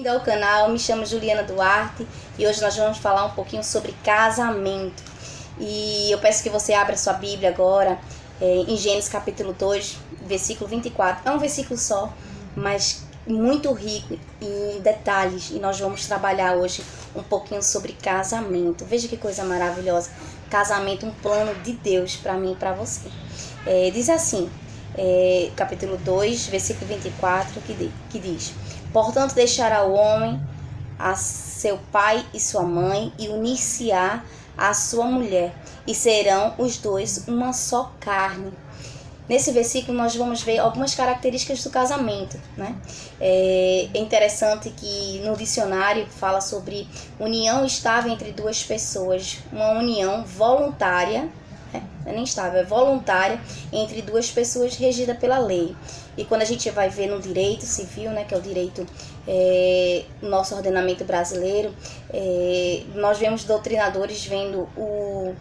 Bem-vindo ao canal, me chamo Juliana Duarte e hoje nós vamos falar um pouquinho sobre casamento. E eu peço que você abra sua Bíblia agora em Gênesis capítulo 2, versículo 24. É um versículo só, mas muito rico em detalhes, e nós vamos trabalhar hoje um pouquinho sobre casamento. Veja que coisa maravilhosa. Casamento, um plano de Deus para mim e para você. Diz assim, capítulo 2, versículo 24, que diz: portanto, deixará o homem a seu pai e sua mãe e unir-se-á a sua mulher, e serão os dois uma só carne. Nesse versículo nós vamos ver algumas características do casamento, né? É interessante que no dicionário fala sobre união estável entre duas pessoas, uma união voluntária, nem estável, é voluntária entre duas pessoas regida pela lei. E quando a gente vai ver no direito civil, né, que é o direito, nosso ordenamento brasileiro, nós vemos doutrinadores vendo o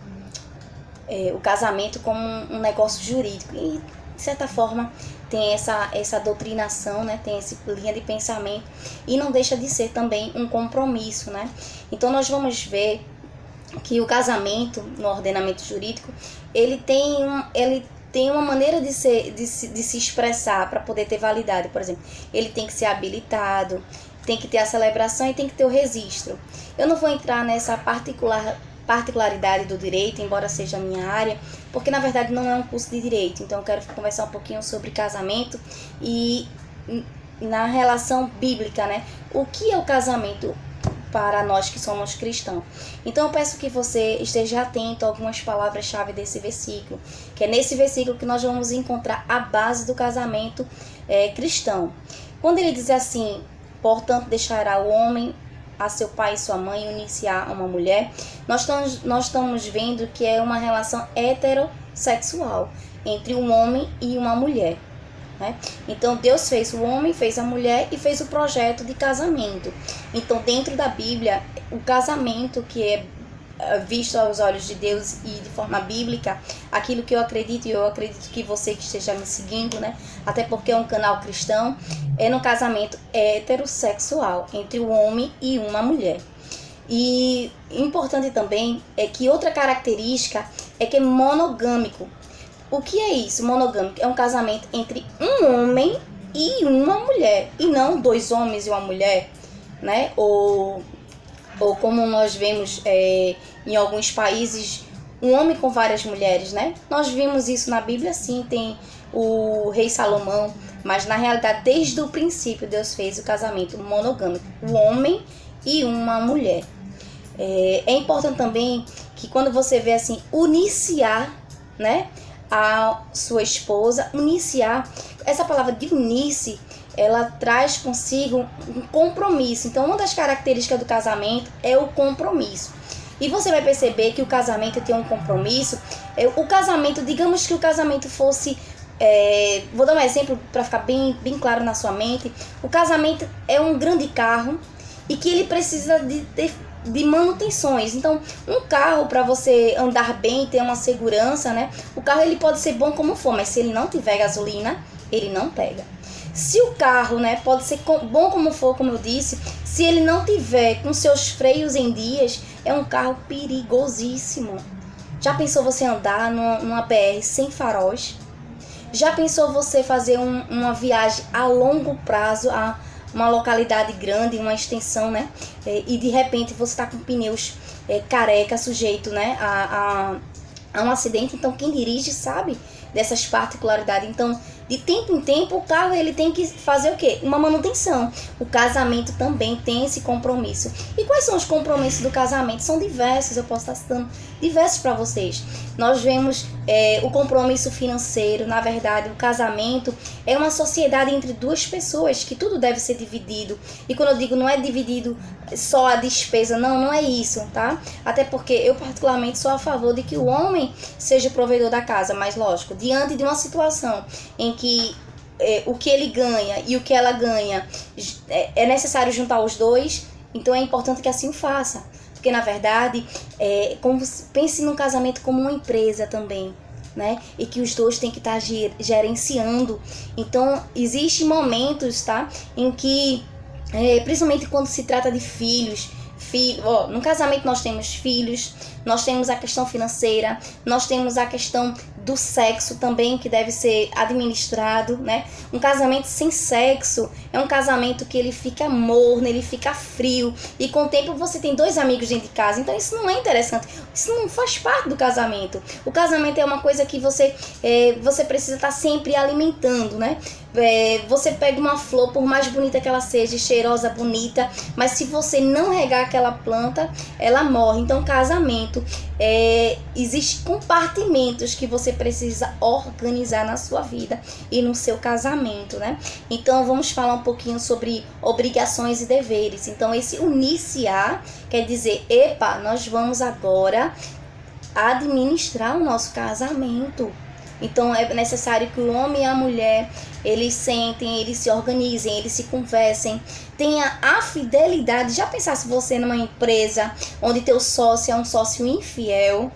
casamento como um negócio jurídico e, de certa forma, tem essa doutrinação, né? Tem essa linha de pensamento e não deixa de ser também um compromisso, né? Então nós vamos ver que o casamento no ordenamento jurídico ele tem uma maneira de se expressar para poder ter validade. Por exemplo, ele tem que ser habilitado, tem que ter a celebração e tem que ter o registro. Eu não vou entrar nessa particularidade do direito, embora seja a minha área, porque na verdade não é um curso de direito. Então eu quero conversar um pouquinho sobre casamento e na relação bíblica, né? O que é o casamento para nós que somos cristãos? Então eu peço que você esteja atento a algumas palavras-chave desse versículo, que é nesse versículo que nós vamos encontrar a base do casamento cristão. Quando ele diz assim: portanto, deixará o homem a seu pai e sua mãe e unir-se-á a uma mulher, nós estamos vendo que é uma relação heterossexual entre um homem e uma mulher, né? Então Deus fez o homem, fez a mulher e fez o projeto de casamento. Então dentro da Bíblia, o casamento que é visto aos olhos de Deus e de forma bíblica, aquilo que eu acredito, e eu acredito que você que esteja me seguindo, né, até porque é um canal cristão, é no casamento heterossexual entre o homem e uma mulher. E importante também é que outra característica é que é monogâmico. O que é isso? Monogâmico é um casamento entre um homem e uma mulher, e não dois homens e uma mulher, né? Ou como nós vemos em alguns países, um homem com várias mulheres, né? Nós vimos isso na Bíblia, sim, tem o rei Salomão, mas na realidade, desde o princípio, Deus fez o casamento monogâmico, o homem e uma mulher. É importante também que quando você vê assim, unir-se-á, né, a sua esposa, unir-se-á, essa palavra de unir-se, ela traz consigo um compromisso. Então, uma das características do casamento é o compromisso. E você vai perceber que o casamento tem um compromisso. O casamento, digamos que o casamento fosse... vou dar um exemplo para ficar bem claro na sua mente. O casamento é um grande carro e que ele precisa de manutenções. Então, um carro, para você andar bem, ter uma segurança, né? O carro ele pode ser bom como for, mas se ele não tiver gasolina, ele não pega. Se o carro, né, pode ser bom como for, como eu disse, se ele não tiver com seus freios em dias, é um carro perigosíssimo. Já pensou você andar numa BR sem faróis? Já pensou você fazer uma viagem a longo prazo, a uma localidade grande, uma extensão, né? E de repente você está com pneus careca, sujeito, né, a um acidente. Então quem dirige sabe dessas particularidades. Então, de tempo em tempo, o carro ele tem que fazer o quê? Uma manutenção. O casamento também tem esse compromisso. E quais são os compromissos do casamento? São diversos, eu posso estar citando diversos para vocês. Nós vemos o compromisso financeiro. Na verdade, o casamento é uma sociedade entre duas pessoas que tudo deve ser dividido. E quando eu digo não é dividido só a despesa, não é isso, tá? Até porque eu particularmente sou a favor de que o homem seja o provedor da casa, mas lógico, diante de uma situação em que o que ele ganha e o que ela ganha é necessário juntar os dois, então é importante que assim o faça. Porque na verdade, pense no casamento como uma empresa também, né? E que os dois têm que estar gerenciando. Então, existem momentos, tá? Em que principalmente quando se trata de filhos. No casamento nós temos filhos, nós temos a questão financeira, nós temos a questão do sexo também, que deve ser administrado, né? Um casamento sem sexo é um casamento que ele fica morno, ele fica frio, e com o tempo você tem 2 amigos dentro de casa, então isso não é interessante, isso não faz parte do casamento. O casamento é uma coisa que você precisa estar sempre alimentando, né? Você pega uma flor, por mais bonita que ela seja, cheirosa, bonita, mas se você não regar aquela planta, ela morre. Então, casamento, existem compartimentos que você precisa organizar na sua vida e no seu casamento, né? Então, vamos falar um pouquinho sobre obrigações e deveres. Então, esse uniciar quer dizer, nós vamos agora administrar o nosso casamento. Então é necessário que o homem e a mulher, eles sentem, eles se organizem, eles se conversem, tenha a fidelidade. Já pensasse você numa empresa onde teu sócio é um sócio infiel,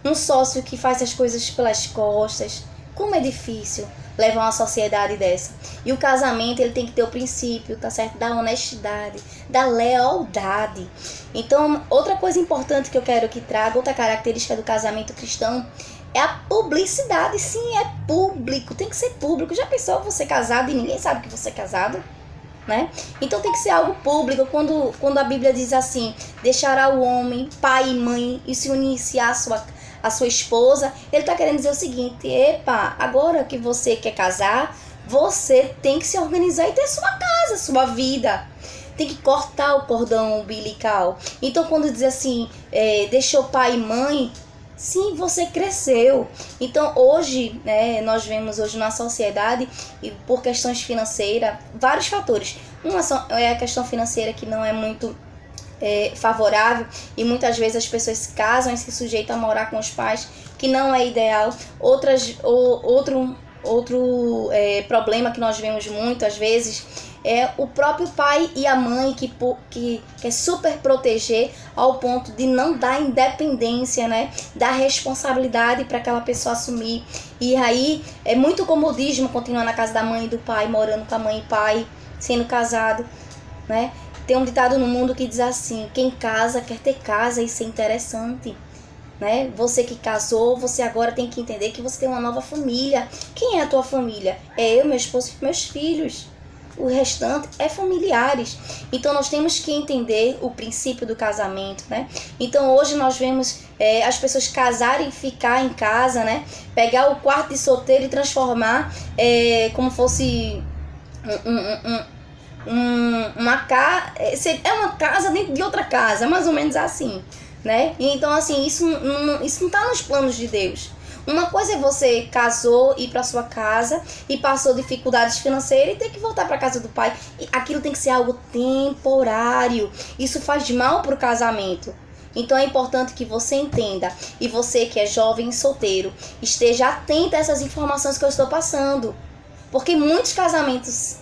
um sócio que faz as coisas pelas costas? Como é difícil levar uma sociedade dessa. E o casamento, ele tem que ter o princípio, tá certo? Da honestidade, da lealdade. Então, outra coisa importante que eu quero que traga, outra característica do casamento cristão, é a publicidade. Sim, é público, tem que ser público. Já pensou você casado e ninguém sabe que você é casado? Né? Então tem que ser algo público. Quando a Bíblia diz assim, deixará o homem, pai e mãe, e se unir-se à sua esposa, ele está querendo dizer o seguinte: agora que você quer casar, você tem que se organizar e ter sua casa, sua vida. Tem que cortar o cordão umbilical. Então quando diz assim, deixou pai e mãe, sim, você cresceu. Então hoje, nós vemos hoje na sociedade, e por questões financeiras, vários fatores. Uma é a questão financeira, que não é muito favorável, e muitas vezes as pessoas se casam e se sujeitam a morar com os pais, que não é ideal. Outro problema que nós vemos muitas vezes é o próprio pai e a mãe que quer super proteger ao ponto de não dar independência, né? Dar responsabilidade para aquela pessoa assumir. E aí é muito comodismo continuar na casa da mãe e do pai, morando com a mãe e pai, sendo casado, né? Tem um ditado no mundo que diz assim: quem casa quer ter casa e ser interessante. Né? Você que casou, você agora tem que entender que você tem uma nova família. Quem é a tua família? É eu, meu esposo e meus filhos. O restante é familiares. Então nós temos que entender o princípio do casamento, né? Então hoje nós vemos as pessoas casarem, ficar em casa, né? Pegar o quarto de solteiro e transformar como fosse uma casa. É uma casa dentro de outra casa, mais ou menos assim, né? Então assim, isso não está nos planos de Deus. Uma coisa é você casou, ir para sua casa e passou dificuldades financeiras e ter que voltar para casa do pai. E aquilo tem que ser algo temporário. Isso faz mal para o casamento. Então é importante que você entenda, e você que é jovem e solteiro, esteja atento a essas informações que eu estou passando. Porque muitos casamentos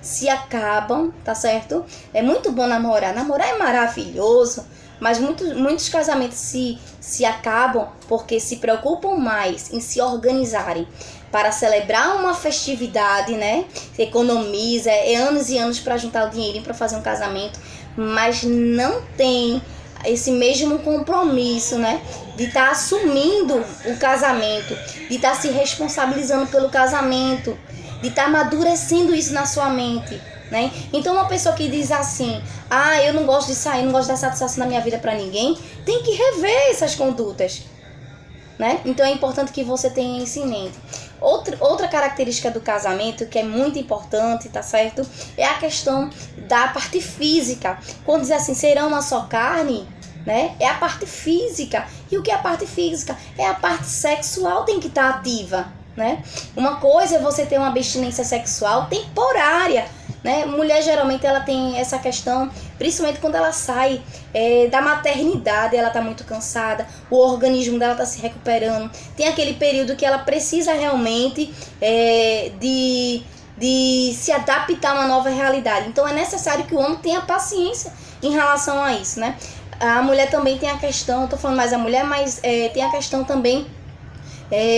se acabam, tá certo? É muito bom namorar. Namorar é maravilhoso. Mas muitos casamentos se acabam porque se preocupam mais em se organizarem para celebrar uma festividade, né? Economiza, anos e anos para juntar o dinheirinho para fazer um casamento, mas não tem esse mesmo compromisso, né? De estar assumindo o casamento, de estar se responsabilizando pelo casamento, de estar amadurecendo isso na sua mente. Né? Então uma pessoa que diz assim: eu não gosto de sair, não gosto de dar satisfação na minha vida para ninguém, tem que rever essas condutas, né? Então é importante que você tenha isso em mente. Outra característica do casamento que é muito importante, tá certo? É a questão da parte física. Quando diz assim, serão uma só carne, né? É a parte física. E o que é a parte física? É a parte sexual, tem que estar ativa, né? Uma coisa é você ter uma abstinência sexual temporária, né? Mulher geralmente ela tem essa questão, principalmente quando ela sai da maternidade, ela tá muito cansada, o organismo dela tá se recuperando, tem aquele período que ela precisa realmente de se adaptar a uma nova realidade. Então é necessário que o homem tenha paciência em relação a isso, né? A mulher também tem a questão, eu tô falando mais da mulher, mas tem a questão também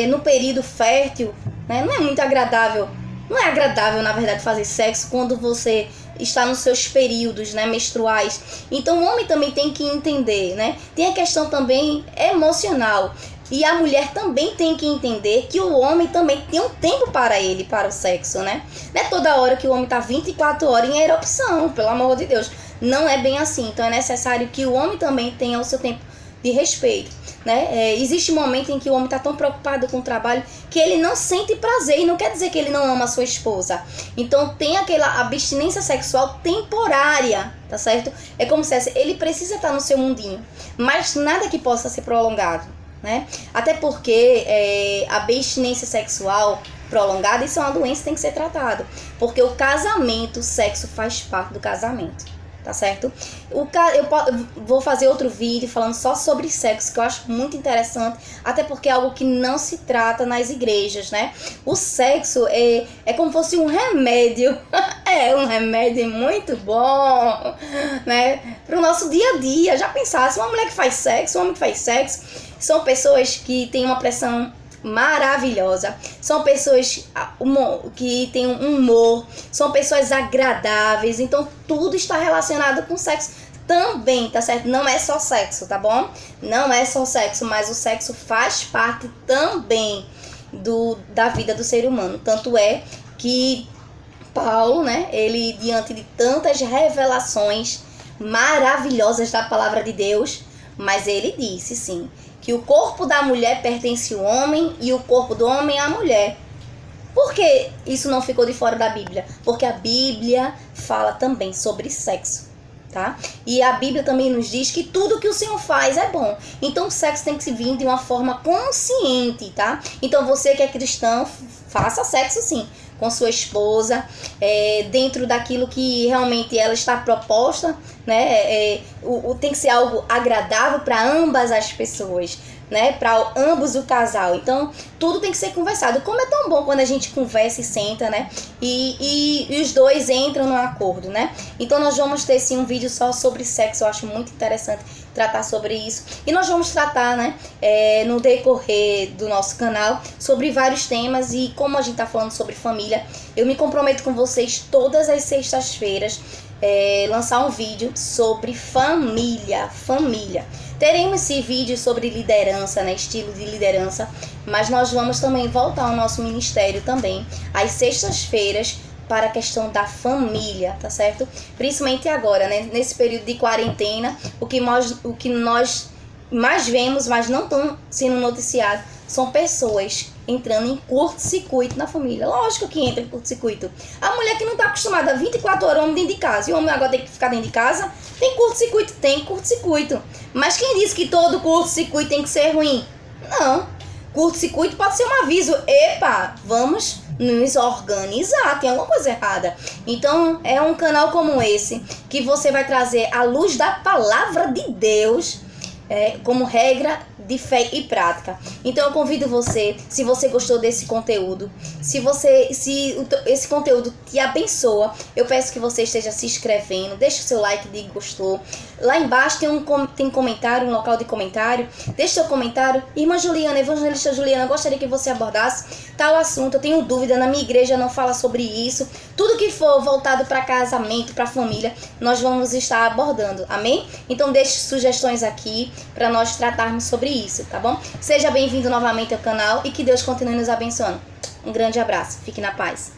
no período fértil, né? Não é muito agradável Não é agradável, na verdade, fazer sexo quando você está nos seus períodos, né, menstruais. Então o homem também tem que entender, né? Tem a questão também emocional. E a mulher também tem que entender que o homem também tem um tempo para ele, para o sexo, né? Não é toda hora que o homem tá 24 horas em erupção, pelo amor de Deus. Não é bem assim. Então é necessário que o homem também tenha o seu tempo de respeito, né? Existe um momento em que o homem está tão preocupado com o trabalho que ele não sente prazer, e não quer dizer que ele não ama a sua esposa. Então tem aquela abstinência sexual temporária, tá certo? É como se ele precisa estar no seu mundinho, mas nada que possa ser prolongado, né? Até porque a abstinência sexual prolongada, isso é uma doença que tem que ser tratada, porque o casamento, o sexo faz parte do casamento. Tá certo? Eu vou fazer outro vídeo falando só sobre sexo, que eu acho muito interessante, até porque é algo que não se trata nas igrejas, né? O sexo é como se fosse um remédio, é um remédio muito bom, né? Para o nosso dia a dia. Já pensasse, uma mulher que faz sexo, um homem que faz sexo, são pessoas que têm uma pressão maravilhosa, são pessoas que têm um humor, são pessoas agradáveis, então tudo está relacionado com sexo também, tá certo? Não é só sexo, tá bom? Não é só sexo, mas o sexo faz parte também da vida do ser humano, tanto é que Paulo, né, ele diante de tantas revelações maravilhosas da palavra de Deus, mas ele disse sim, que o corpo da mulher pertence ao homem e o corpo do homem à mulher. Por que isso não ficou de fora da Bíblia? Porque a Bíblia fala também sobre sexo, tá? E a Bíblia também nos diz que tudo que o Senhor faz é bom. Então o sexo tem que se vir de uma forma consciente, tá? Então você que é cristão, faça sexo sim, com sua esposa, dentro daquilo que realmente ela está proposta, né? Tem que ser algo agradável para ambas as pessoas, né? Para ambos o casal. Então, tudo tem que ser conversado. Como é tão bom quando a gente conversa e senta, né? E os dois entram num acordo, né? Então, nós vamos ter sim um vídeo só sobre sexo. Eu acho muito interessante tratar sobre isso. E nós vamos tratar, né? No decorrer do nosso canal, sobre vários temas. E como a gente tá falando sobre família, eu me comprometo com vocês todas as sextas-feiras lançar um vídeo sobre família. Teremos esse vídeo sobre liderança, né, estilo de liderança, mas nós vamos também voltar ao nosso ministério também, às sextas-feiras, para a questão da família, tá certo? Principalmente agora, né, nesse período de quarentena, o que nós mais vemos, mas não estão sendo noticiados, são pessoas entrando em curto-circuito na família. Lógico que entra em curto-circuito. A mulher que não está acostumada a 24 horas homem dentro de casa, e o homem agora tem que ficar dentro de casa, tem curto-circuito? Tem curto-circuito. Mas quem disse que todo curto-circuito tem que ser ruim? Não. Curto-circuito pode ser um aviso. Epa, vamos nos organizar, tem alguma coisa errada. Então, é um canal como esse, que você vai trazer a luz da palavra de Deus, como regra de fé e prática. Então eu convido você, se você gostou desse conteúdo, se esse conteúdo te abençoa, eu peço que você esteja se inscrevendo, deixe o seu like de gostou. Lá embaixo tem comentário, um local de comentário. Deixe seu comentário. Irmã Juliana, evangelista Juliana, gostaria que você abordasse tal assunto. Eu tenho dúvida, na minha igreja não fala sobre isso. Tudo que for voltado para casamento, para família, nós vamos estar abordando. Amém? Então deixe sugestões aqui para nós tratarmos sobre isso, tá bom? Seja bem-vindo novamente ao canal e que Deus continue nos abençoando. Um grande abraço. Fique na paz.